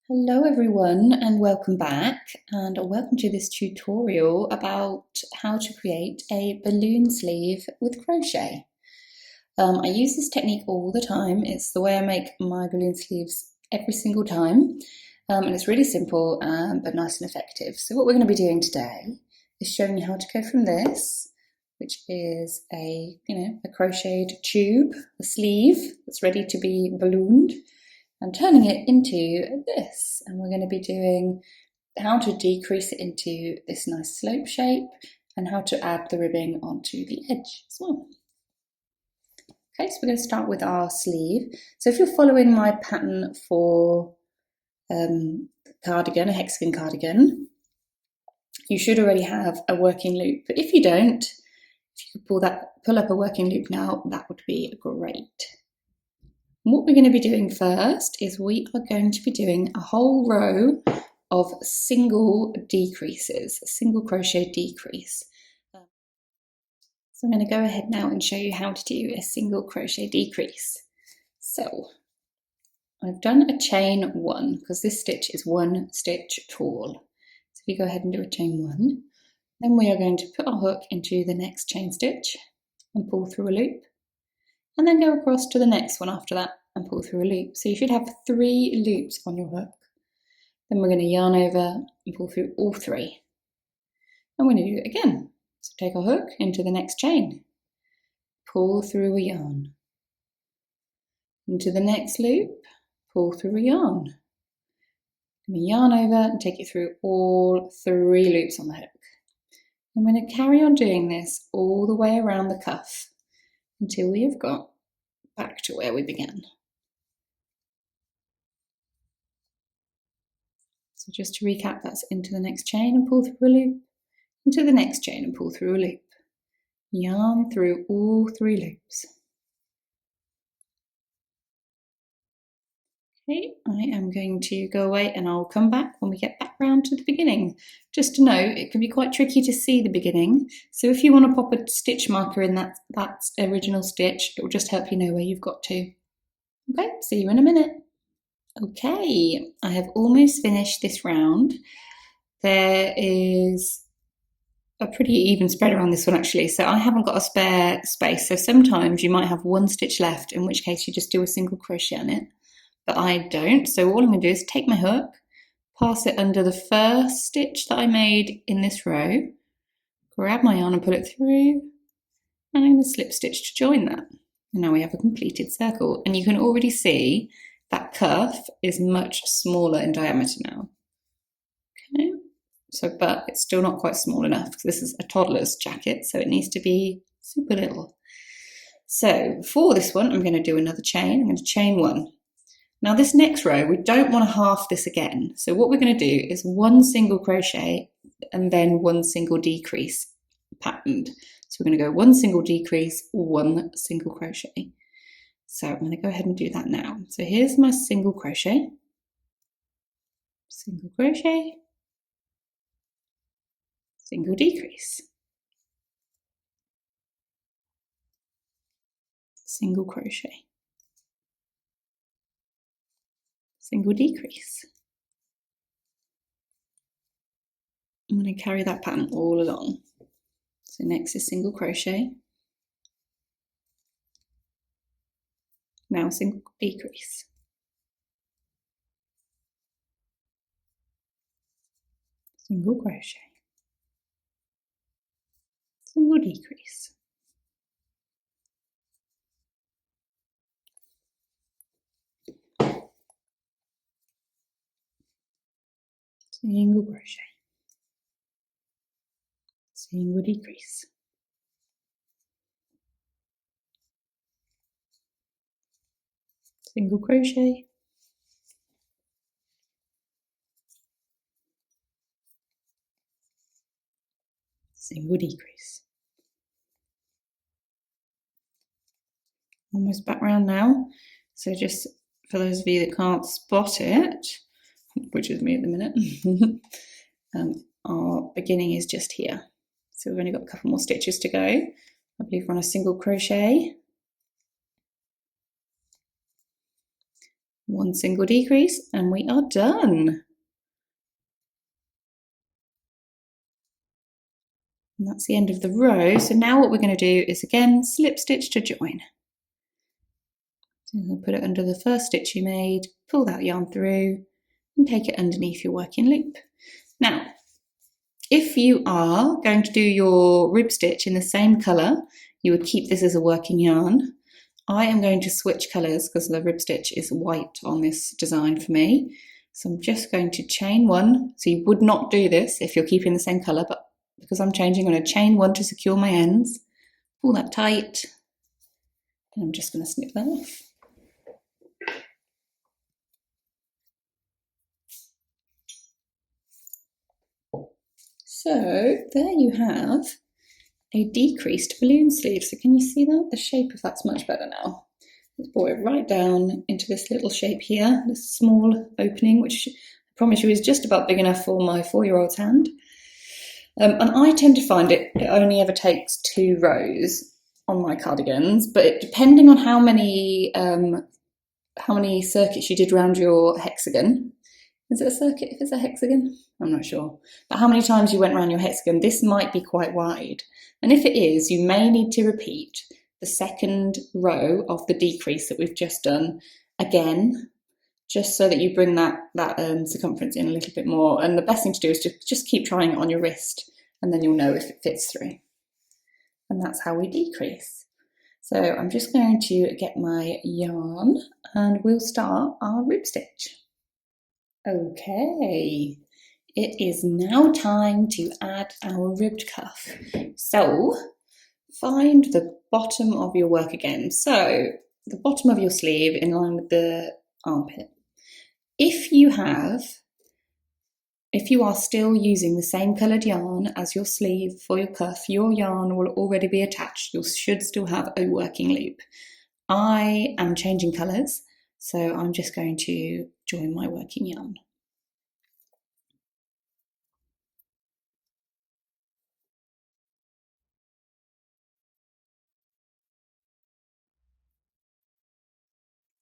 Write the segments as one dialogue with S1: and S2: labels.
S1: Hello everyone and welcome back, and welcome to this tutorial about how to create a balloon sleeve with crochet. I use this technique all the time. It's the way I make my balloon sleeves every single time, and it's really simple but nice and effective. So what we're going to be doing today is showing you how to go from this, which is a crocheted tube, a sleeve that's ready to be ballooned, and turning it into this. And we're going to be doing how to decrease it into this nice slope shape and how to add the ribbing onto the edge as well. Okay, so we're going to start with our sleeve. So if you're following my pattern for cardigan, a hexagon cardigan, you should already have a working loop. But if you don't, if you could pull up a working loop now, that would be great. What we're going to be doing first is we are going to be doing a whole row of single decreases, a single crochet decrease. So I'm going to go ahead now and show you how to do a single crochet decrease. So I've done a chain one because this stitch is one stitch tall. So if you go ahead and do a chain one, then we are going to put our hook into the next chain stitch and pull through a loop, and then go across to the next one after that and pull through a loop. So you should have 3 loops on your hook. Then we're going to yarn over and pull through all 3. And we're going to do it again. So take our hook into the next chain, pull through a yarn, into the next loop, pull through a yarn. I'm going to yarn over and take it through all 3 loops on the hook. I'm going to carry on doing this all the way around the cuff until we have got back to where we began. So just to recap, that's into the next chain and pull through a loop, into the next chain and pull through a loop. Yarn through all 3 loops. Okay, I am going to go away and I'll come back when we get back round to the beginning. Just to know, it can be quite tricky to see the beginning, so if you want to pop a stitch marker in that original stitch, it will just help you know where you've got to. Okay, see you in a minute. Okay, I have almost finished this round. There is a pretty even spread around this one actually, so I haven't got a spare space. So sometimes you might have 1 stitch left, in which case you just do a single crochet on it, but I don't. So all I'm going to do is take my hook, pass it under the first stitch that I made in this row, grab my yarn and pull it through, and I'm going to slip stitch to join that. And now we have a completed circle, and you can already see that cuff is much smaller in diameter now. Okay, so but it's still not quite small enough because this is a toddler's jacket, so it needs to be super little. So for this one, I'm going to do another chain. I'm going to chain 1. Now this next row, we don't want to half this again. So what we're going to do is 1 single crochet and then 1 single decrease patterned. So we're going to go 1 single decrease, 1 single crochet. So I'm going to go ahead and do that now. So here's my single crochet, single crochet, single decrease, single crochet, single decrease. I'm going to carry that pattern all along. So next is single crochet, now single decrease, single crochet, single decrease, single crochet, single decrease, single crochet, single decrease. Almost back round now. So just for those of you that can't spot it, which is me at the minute, our beginning is just here. So we've only got a couple more stitches to go. I believe we're on a single crochet, 1 single decrease, and we are done. And that's the end of the row. So now what we're going to do is again slip stitch to join. So you'll put it under the first stitch you made, pull that yarn through and take it underneath your working loop. Now, if you are going to do your rib stitch in the same colour, you would keep this as a working yarn. I am going to switch colours because the rib stitch is white on this design for me. So I'm just going to chain 1. So you would not do this if you're keeping the same colour, but because I'm changing, I'm going to chain 1 to secure my ends, pull that tight, and I'm just going to snip that off. So there you have a decreased balloon sleeve. So can you see that? The shape of that's much better now. Let's brought it right down into this little shape here, this small opening, which I promise you is just about big enough for my 4-year-old's hand. And I tend to find it only ever takes 2 rows on my cardigans, but depending on how many circuits you did around your hexagon. Is it a circuit if it's a hexagon? I'm not sure. But how many times you went around your hexagon, this might be quite wide. And if it is, you may need to repeat the second row of the decrease that we've just done again, just so that you bring that circumference in a little bit more. And the best thing to do is to just keep trying it on your wrist, and then you'll know if it fits through. And that's how we decrease. So I'm just going to get my yarn and we'll start our rib stitch. Okay, it is now time to add our ribbed cuff. So find the bottom of your work again. So the bottom of your sleeve in line with the armpit. If you are still using the same coloured yarn as your sleeve for your cuff, your yarn will already be attached. You should still have a working loop. I am changing colours, so I'm just going to join my working yarn.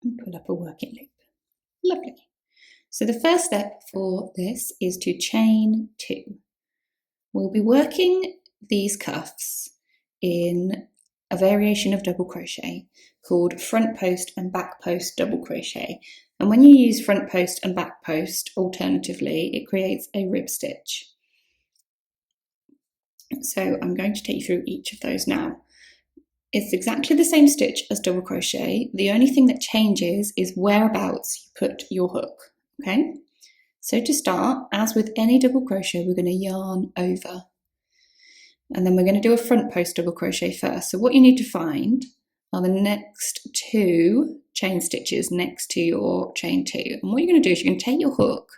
S1: And pull up a working loop. Lovely. So the first step for this is to chain 2. We'll be working these cuffs in a variation of double crochet called front post and back post double crochet. And when you use front post and back post alternatively, it creates a rib stitch. So I'm going to take you through each of those now. It's exactly the same stitch as double crochet. The only thing that changes is whereabouts you put your hook, okay? So to start, as with any double crochet, we're going to yarn over. And then we're going to do a front post double crochet first. So what you need to find are the next 2 chain stitches next to your chain 2. And what you're going to do is you're going to take your hook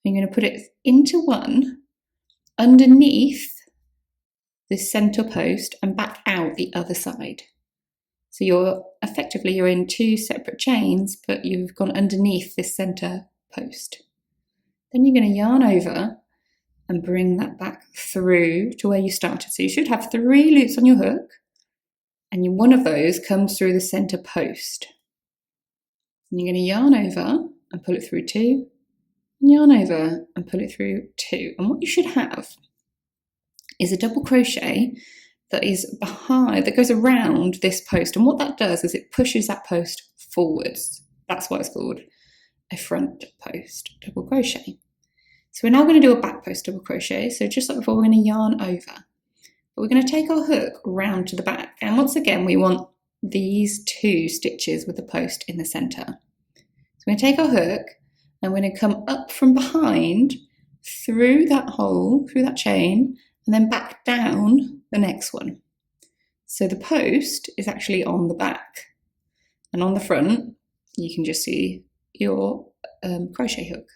S1: and you're going to put it into one underneath this center post and back out the other side. So you're in 2 separate chains, but you've gone underneath this center post. Then you're going to yarn over and bring that back through to where you started. So you should have 3 loops on your hook, and one of those comes through the center post. And you're going to yarn over and pull it through 2, and yarn over and pull it through 2. And what you should have is a double crochet that is behind, that goes around this post. And what that does is it pushes that post forwards. That's why it's called a front post double crochet. So we're now going to do a back post double crochet. So just like before, we're going to yarn over. But we're going to take our hook round to the back. And once again, we want these 2 stitches with the post in the center. So we're going to take our hook and we're going to come up from behind through that hole, through that chain, and then back down the next one. So the post is actually on the back. And on the front, you can just see your crochet hook.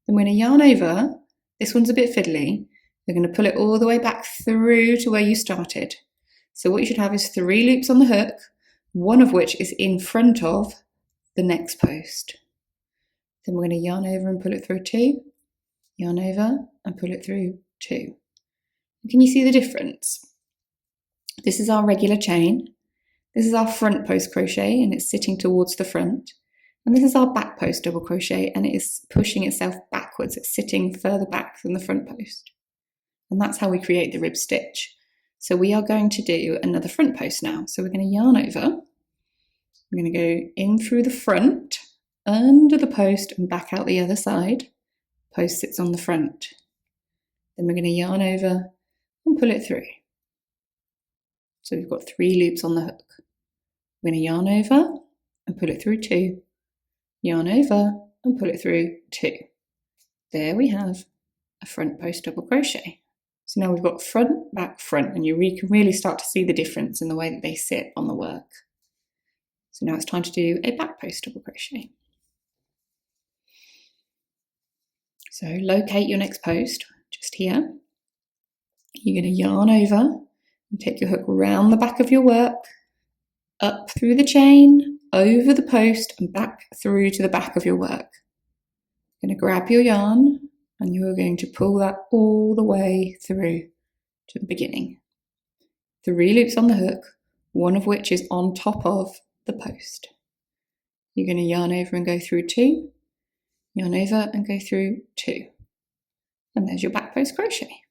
S1: Then we're going to yarn over. This one's a bit fiddly. We're going to pull it all the way back through to where you started. So what you should have is 3 loops on the hook, one of which is in front of the next post. Then we're going to yarn over and pull it through 2, yarn over and pull it through 2. Can you see the difference? This is our regular chain. This is our front post crochet and it's sitting towards the front. And this is our back post double crochet, and it is pushing itself backwards. It's sitting further back than the front post. And that's how we create the rib stitch. So we are going to do another front post now. So we're going to yarn over. We're going to go in through the front, under the post, and back out the other side. Post sits on the front. Then we're going to yarn over and pull it through. So we've got 3 loops on the hook. We're going to yarn over and pull it through 2. Yarn over and pull it through 2. There we have a front post double crochet. So now we've got front, back, front, and you can really start to see the difference in the way that they sit on the work. So now it's time to do a back post double crochet. So locate your next post, just here. You're going to yarn over and take your hook round the back of your work, up through the chain, over the post, and back through to the back of your work. You're going to grab your yarn and you're going to pull that all the way through to the beginning. 3 loops on the hook, one of which is on top of the post. You're going to yarn over and go through 2, yarn over and go through 2. And there's your back post crochet.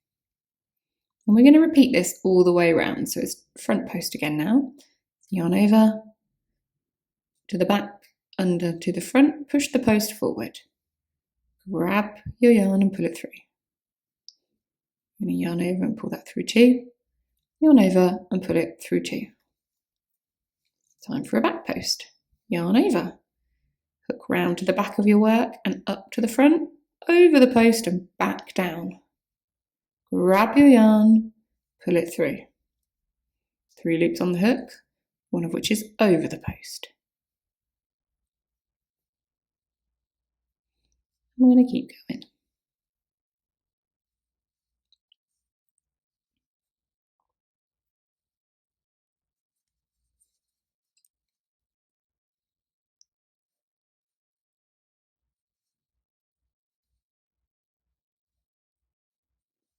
S1: And we're going to repeat this all the way around. So it's front post again now. Yarn over to the back, under to the front, push the post forward. Grab your yarn and pull it through. You're going to yarn over and pull that through 2. Yarn over and pull it through 2. Time for a back post. Yarn over. Hook round to the back of your work and up to the front, over the post and back down. Grab your yarn, pull it through. 3 loops on the hook, one of which is over the post. We're going to keep going.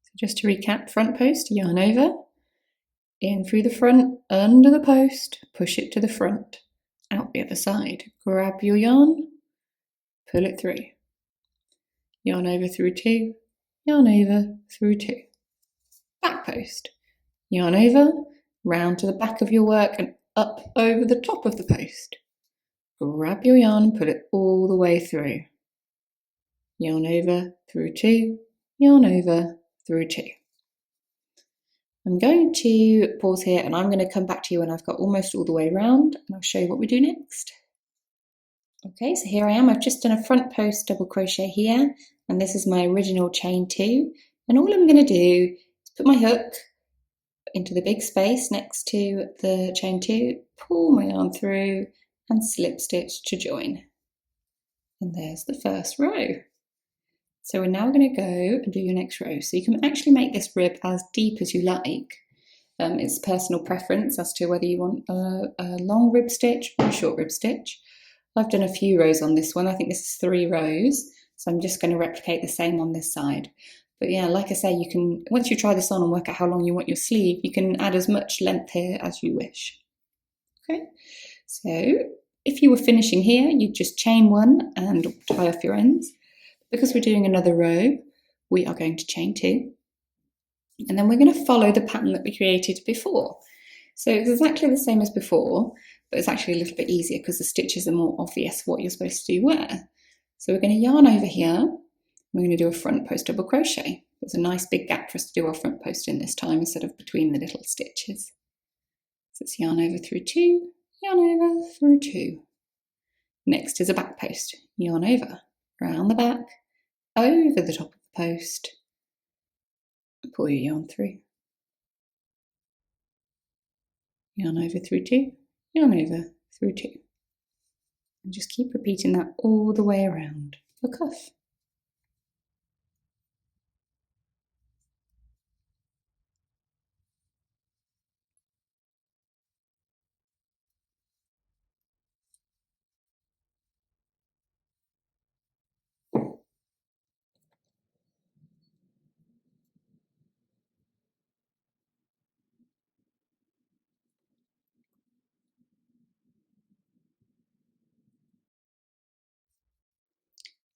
S1: So just to recap, front post, yarn over, in through the front, under the post, push it to the front, out the other side. Grab your yarn, pull it through. Yarn over through 2, yarn over through 2. Back post. Yarn over, round to the back of your work and up over the top of the post. Grab your yarn and pull it all the way through. Yarn over through 2, yarn over through 2. I'm going to pause here and I'm going to come back to you when I've got almost all the way around and I'll show you what we do next. Okay, so here I am. I've just done a front post double crochet here, and this is my original chain 2. And all I'm going to do is put my hook into the big space next to the chain 2, pull my yarn through and slip stitch to join. And there's the first row. So we're now going to go and do your next row. So you can actually make this rib as deep as you like. It's personal preference as to whether you want a long rib stitch or a short rib stitch. I've done a few rows on this one. I think this is 3 rows. So I'm just going to replicate the same on this side. But yeah, like I say, you can, once you try this on and work out how long you want your sleeve, you can add as much length here as you wish. Okay, so if you were finishing here, you'd just chain 1 and tie off your ends. Because we're doing another row, we are going to chain 2. And then we're going to follow the pattern that we created before. So it's exactly the same as before, but it's actually a little bit easier because the stitches are more obvious what you're supposed to do where. So we're going to yarn over here. We're going to do a front post double crochet. There's a nice big gap for us to do our front post in this time instead of between the little stitches. So it's yarn over through 2, yarn over through 2. Next is a back post. Yarn over, round the back, over the top of the post, and pull your yarn through. Yarn over through 2, yarn over through 2. And just keep repeating that all the way around the cuff.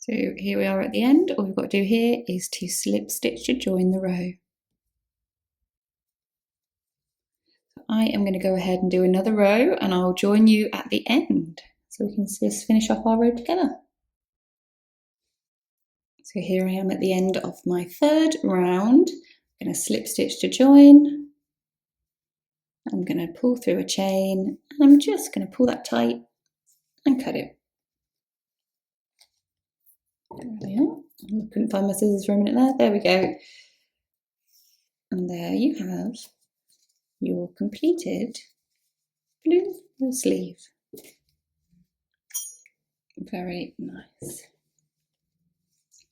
S1: So here we are at the end. All we've got to do here is to slip stitch to join the row. I am going to go ahead and do another row and I'll join you at the end so we can just finish off our row together. So here I am at the end of my third round. I'm going to slip stitch to join. I'm going to pull through a chain and I'm just going to pull that tight and cut it. There we are. I couldn't find my scissors for a minute there. There we go. And there you have your completed blue sleeve. Very nice.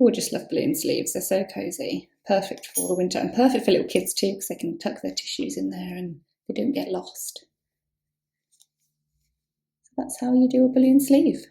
S1: Oh, I just love balloon sleeves. They're so cosy. Perfect for the winter and perfect for little kids too because they can tuck their tissues in there and they don't get lost. So that's how you do a balloon sleeve.